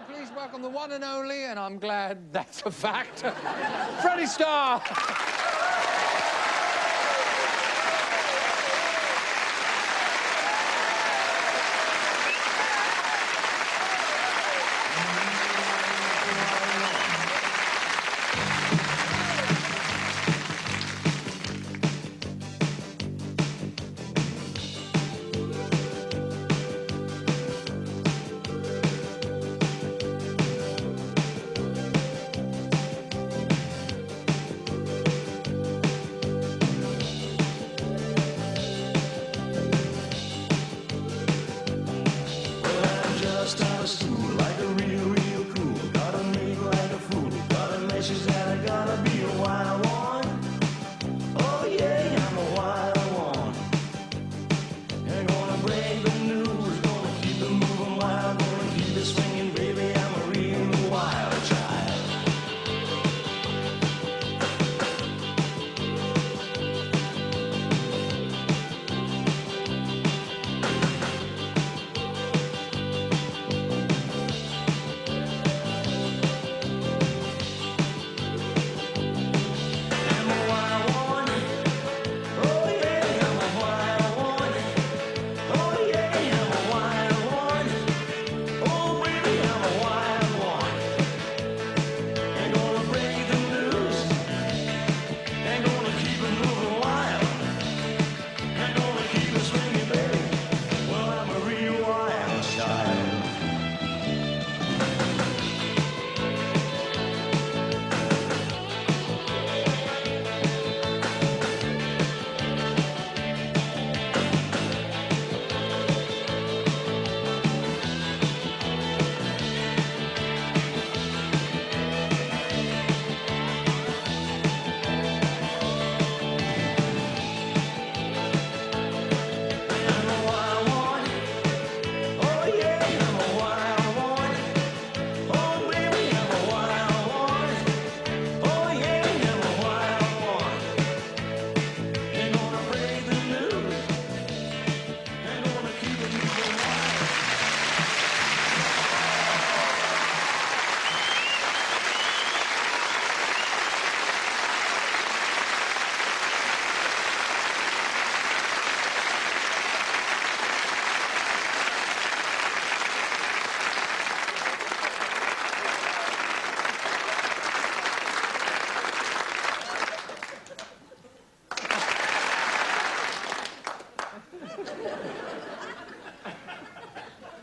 Please welcome the one and only, and I'm glad that's a fact, Freddie Starr.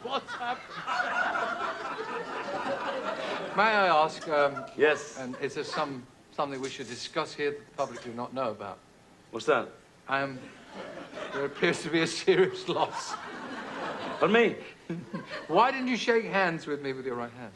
What's happened? May I ask, yes. And is there something we should discuss here that the public do not know about? What's that? There appears to be a serious loss. On me? Why didn't you shake hands with me with your right hand?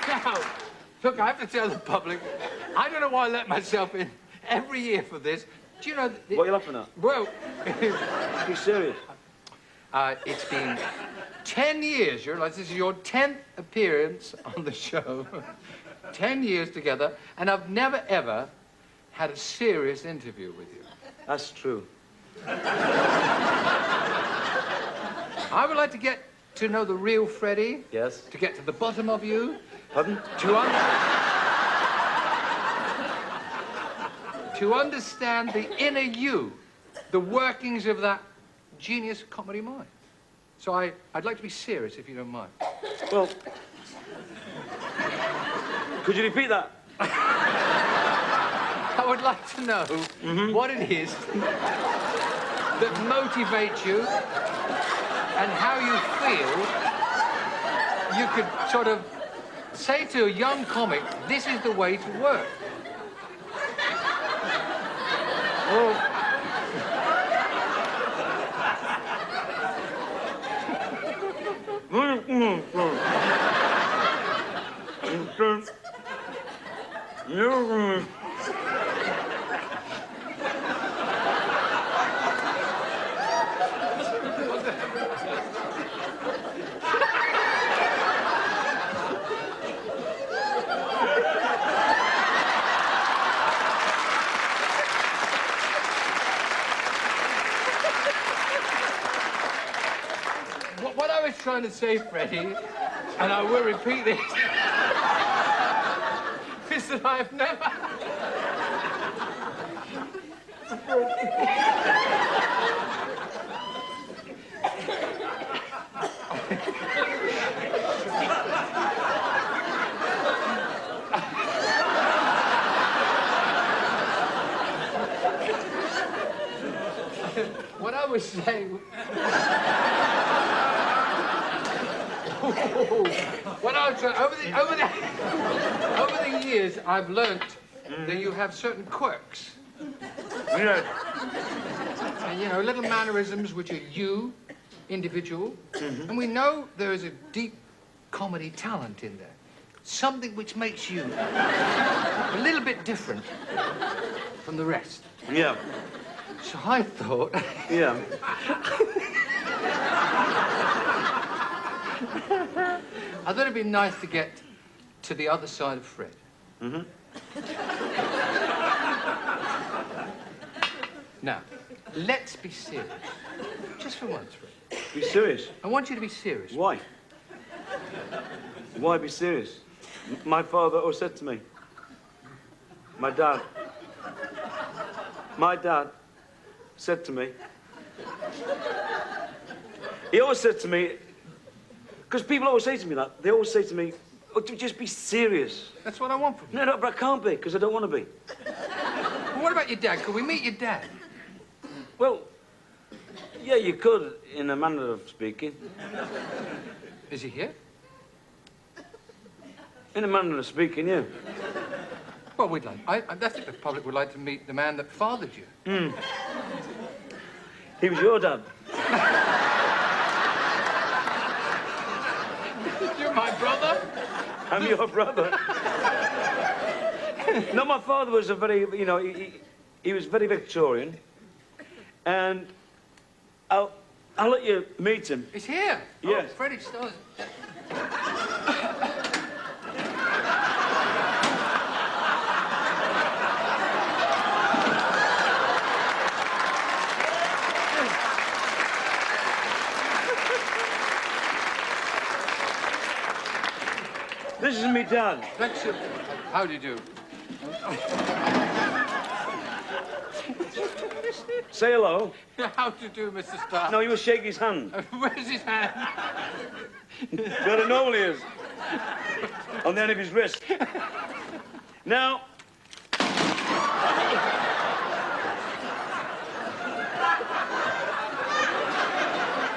Now, look, I have to tell the public, I don't know why I let myself in every year for this. Do you know... What are you laughing at? Well... Be serious. It's been 10 years. You realise this is your 10th appearance on the show. 10 years together, and I've never, ever had a serious interview with you. That's true. I would like to get to know the real Freddie. Yes. To get to the bottom of you. Pardon? To understand the inner you, the workings of that genius comedy mind. So I'd like to be serious, if you don't mind. Well, could you repeat that? I would like to know what it is that motivates you and how you feel you could sort of say to a young comic, this is the way to work. No. What I was trying to say, Freddie, and I will repeat this, is that I've never... What I was saying... What I was trying... Over the years, I've learnt that you have certain quirks. Yeah. And, you know, little mannerisms which are you, individual. And we know there is a deep comedy talent in there. Something which makes you a little bit different from the rest. Yeah. So I thought... Yeah. I thought it'd be nice to get to the other side of Fred. Now, let's be serious. Just for once, Fred. Be serious. I want you to be serious. Why? Why be serious? My father always said to me, my dad said to me, he always said to me, because people always say to me that, they always say to me, oh, just be serious. That's what I want from you. No, but I can't be, because I don't want to be. Well, what about your dad? Could we meet your dad? Well, yeah, you could, in a manner of speaking. Is he here? In a manner of speaking, yeah. Well, we'd like... I think the public would like to meet the man that fathered you. He was your dad. You're my brother? I'm your brother. No, my father was a very, you know, he was very Victorian. And I'll let you meet him. He's here. Yes. Oh, Freddie Starr. This is me dad. Thanks. How do you do? Say hello. How do you do, Mr. Starr? No, you must shake his hand. Where's his hand? Where the know he is. On the end of his wrist. Now.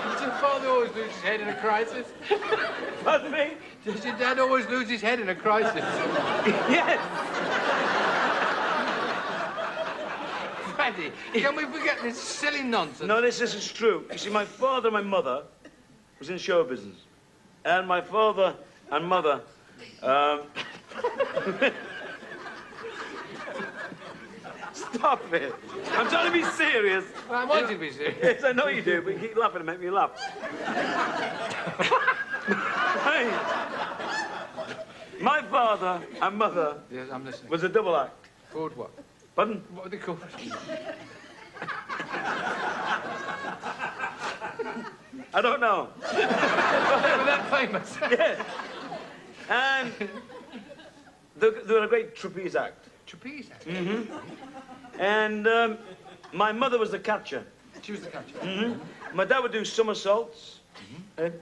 Does your father always lose his head in a crisis? Pardon me? Does your dad always lose his head in a crisis? Yes. Freddie, can we forget this silly nonsense? No, this is true. You see, my father and my mother was in show business. And my father and mother, Stop it. I'm trying to be serious. Well, I want you to be serious. Yes, I know you do, but you keep laughing to make me laugh. Hey. My father and mother Yes, I'm listening. was a double act. Called what? Pardon? What were they called? I don't know. They were that famous. Yeah. And they were a great trapeze act. Trapeze act. And my mother was the catcher. She was the catcher. My dad would do somersaults. And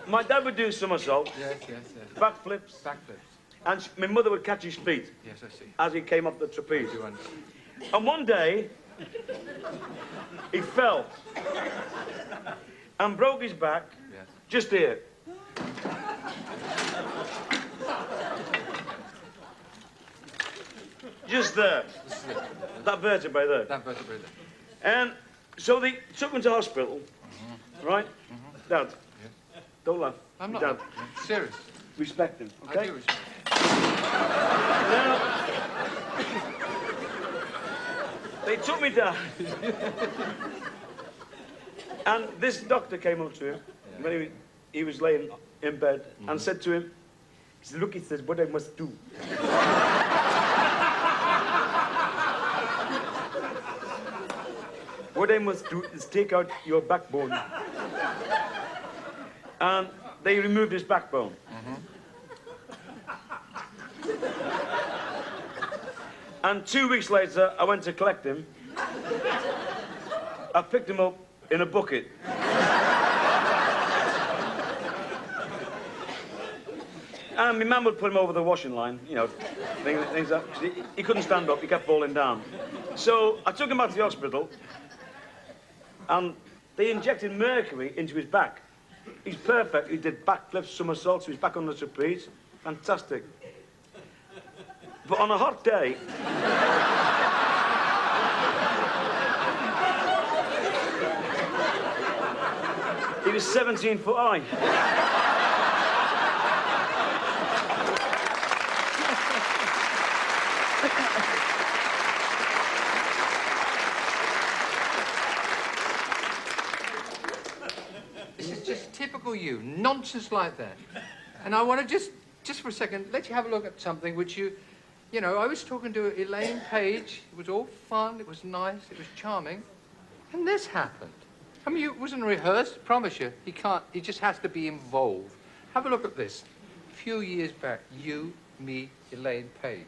my dad would do somersaults, Yes, yes, yes. backflips, Backflips. and my mother would catch his feet Yes, I see. as he came up the trapeze. Do you understand? And one day, he fell and broke his back Yes. just here. Just there. That vertebrae there. That vertebrae there. And so they took him to hospital. right? Dad, don't laugh. I'm not. Dad, Serious. respect him, okay? I do respect. Now, they took me down. And this doctor came up to him when he was laying in bed and said to him, he said, look, he says, what I must do. What I must do is take out your backbone. And they removed his backbone. And 2 weeks later, I went to collect him. I picked him up in a bucket. And my man would put him over the washing line, you know, things like that. He couldn't stand up, he kept falling down. So I took him back to the hospital, and they injected mercury into his back. He's perfect. He did backflips, somersaults, he was back on the trapeze. Fantastic. But on a hot day, he was 17 foot high. This is just typical you. Nonsense like that. And I want to just for a second, let you have a look at something which you know, I was talking to Elaine Page. It was all fun. It was nice. It was charming. And this happened. I mean, it wasn't rehearsed. Promise you. He just has to be involved. Have a look at this. A few years back, you, me, Elaine Page.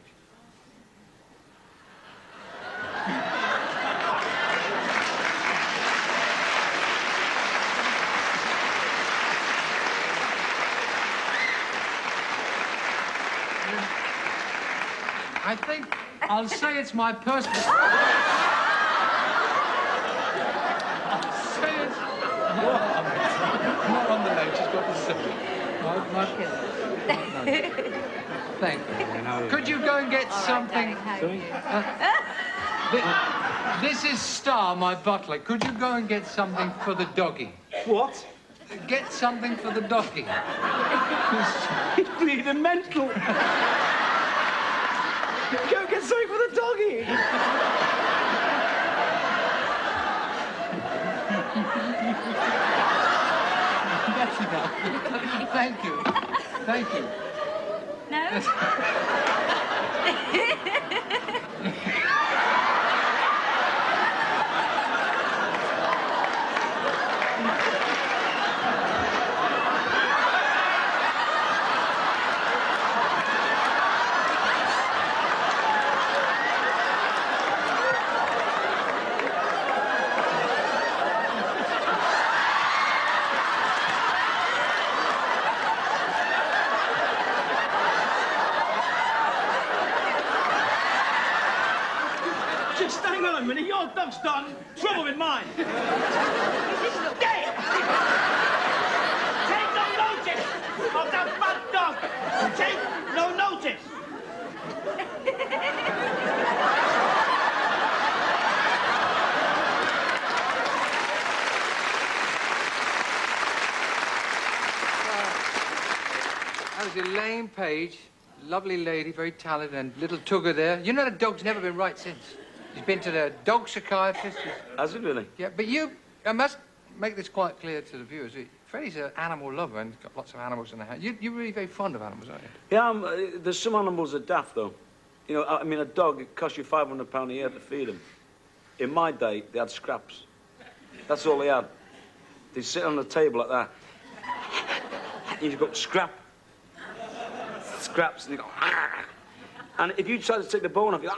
I think I'll say it's my personal. I'll say it's. Not on the note, she's got the silver. Thank you. Could you go and get something? This is Starr, my butler. Could you go and get something for the doggy? What? Get something for the doggy. He's bleeding mental. Go get something for the doggy. That's enough. Thank you. Thank you. No? Just hang on a minute, your dog's done trouble with mine. Take no notice of that bad dog. Take no notice. That was Elaine Page, lovely lady, very talented, and little Tugger there. You know the dog's never been right since. He's been to the dog psychiatrist. Has it really? Yeah, but I must make this quite clear to the viewers. Freddie's an animal lover and he's got lots of animals in the house. You're really very fond of animals, aren't you? Yeah, there's some animals that are daft, though. You know, I mean, a dog, it costs you £500 a year to feed him. In my day, they had scraps. That's all they had. They'd sit on the table like that. You've got scraps, and you go, and if you try to take the bone off, you go,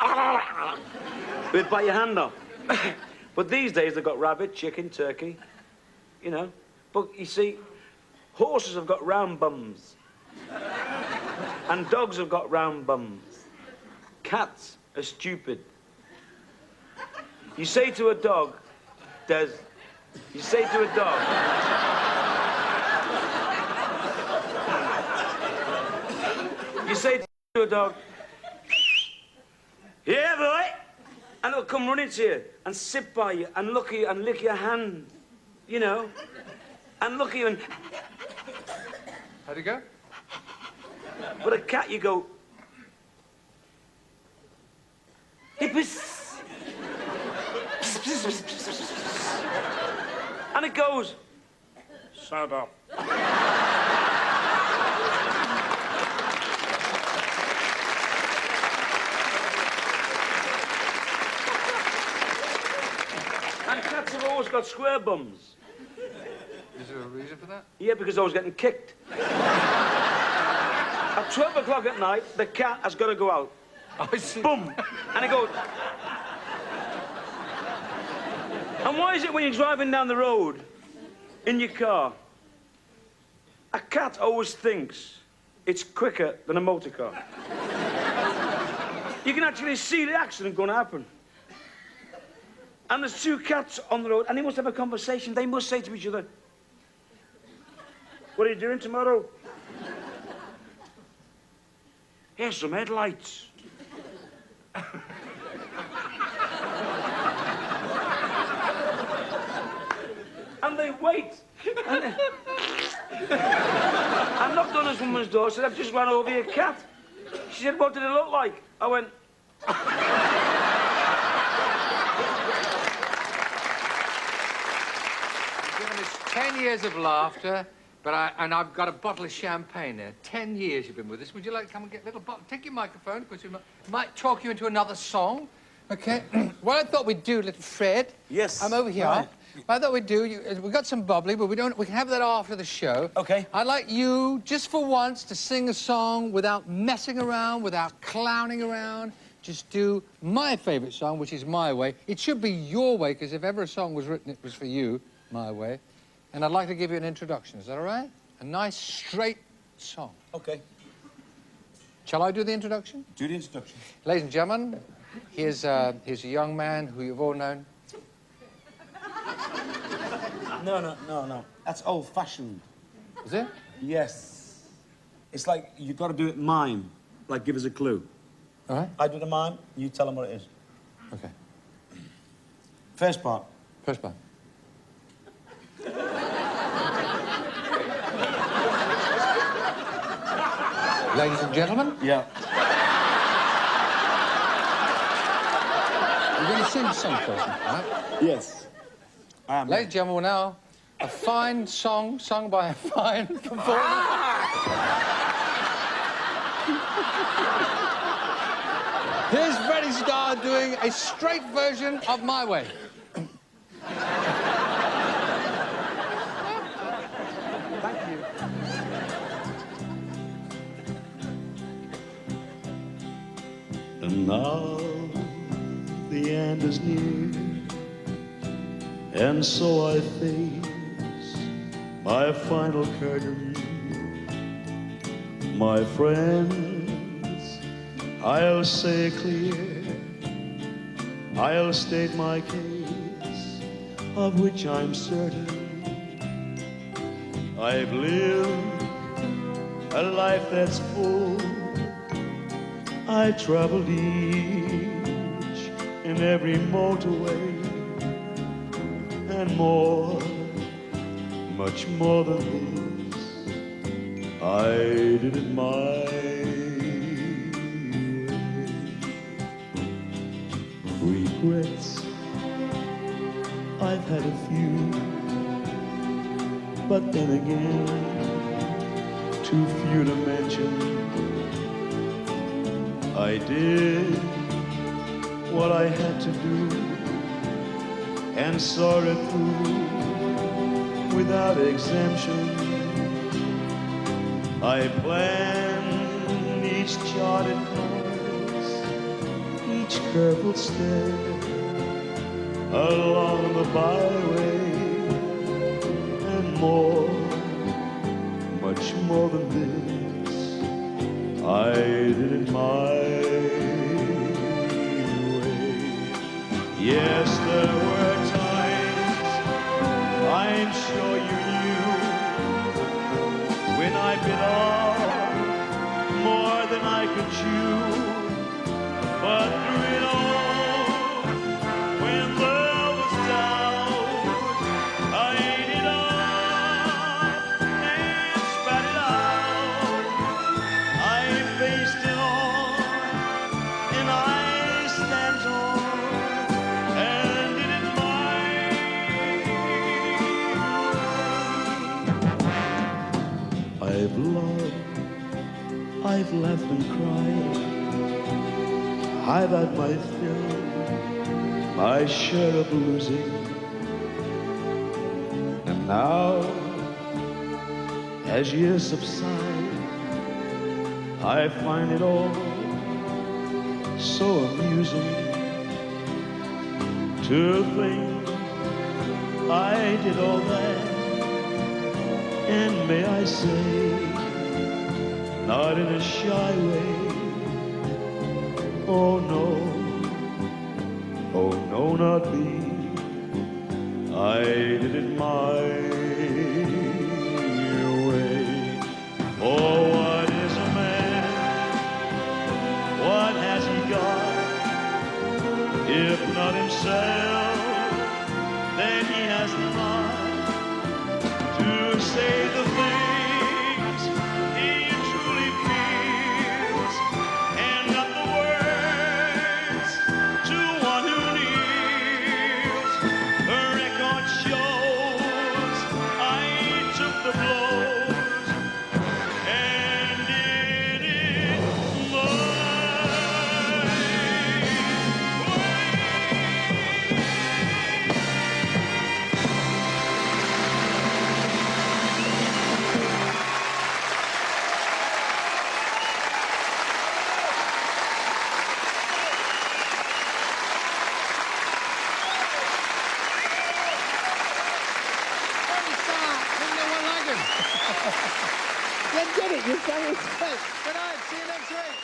it'd bite your hand off. But these days, they've got rabbit, chicken, turkey, you know. But you see, horses have got round bums. And dogs have got round bums. Cats are stupid. You say to a dog, you say to a dog, you say to a dog, yeah, boy, and it'll come running to you and sit by you and look at you and lick your hand. you know, and look at you and... How'd it go? With a cat, you go... Hippus. And it goes... Shut up. And cats have always got square bums. Is there a reason for that? Yeah, because I was getting kicked. At 12 o'clock at night, the cat has got to go out. I see. Boom! And it goes... And why is it when you're driving down the road, in your car, a cat always thinks it's quicker than a motor car? You can actually see the accident going to happen. And there's two cats on the road, and they must have a conversation. They must say to each other, "What are you doing tomorrow?" "Here's some headlights." And they wait. And I knocked on this woman's door, said, "I've just run over your cat." She said, "What did it look like?" I went... Given us 10 years of laughter, and I've got a bottle of champagne there. 10 years you've been with us. Would you like to come and get a little bottle? Take your microphone, because we might talk you into another song. Okay? What I thought we'd do, little Fred... Yes. I'm over here. Right. What I thought we'd do, we got some bubbly, but we can have that after the show. Okay. I'd like you, just for once, to sing a song without messing around, without clowning around. Just do my favourite song, which is My Way. It should be your way, because if ever a song was written, it was for you, My Way. And I'd like to give you an introduction. Is that all right? A nice, straight song. Okay. Shall I do the introduction? Do the introduction. Ladies and gentlemen, here's a young man who you've all known. No. That's old-fashioned. Is it? Yes. It's like you've got to do it mime. Like, give us a clue. All right. I do the mime, you tell them what it is. Okay. First part. First part. Ladies and gentlemen, Yeah. you're going to sing the song first, right? Yes. I am. Ladies and gentlemen, now, a fine song sung by a fine performer. Here's Freddie Starr doing a straight version of My Way. Thank you. And now the end is near, and so I face my final curtain. My friends, I'll say it clear, I'll state my case, of which I'm certain. I've lived a life that's full. I traveled each and every motorway, and more, much more than this, I did it my way. Regrets, I've had a few, but then again, too few to mention. I did what I had to do and saw it through without exemption. I planned each charted course, each careful step along the byway, and more, much more than this, I did it my way. Yes, there were times, I'm sure you knew, when I bit off more than I could chew. But through it all, when there was doubt, I I've laughed and cried. I've had my fill, my share of losing. And now, as years subside, I find it all so amusing to think I did all that. And may I say, not in a shy way, oh no, not me. I did it my way. Oh, what is a man? What has he got? If not himself, then he has not to say the things he truly feels, and not the words to one who kneels. The record shows I took the blows and did it my way. Freddie Starr, ain't no one like him. You did it. You sang it. Good night. See you next week.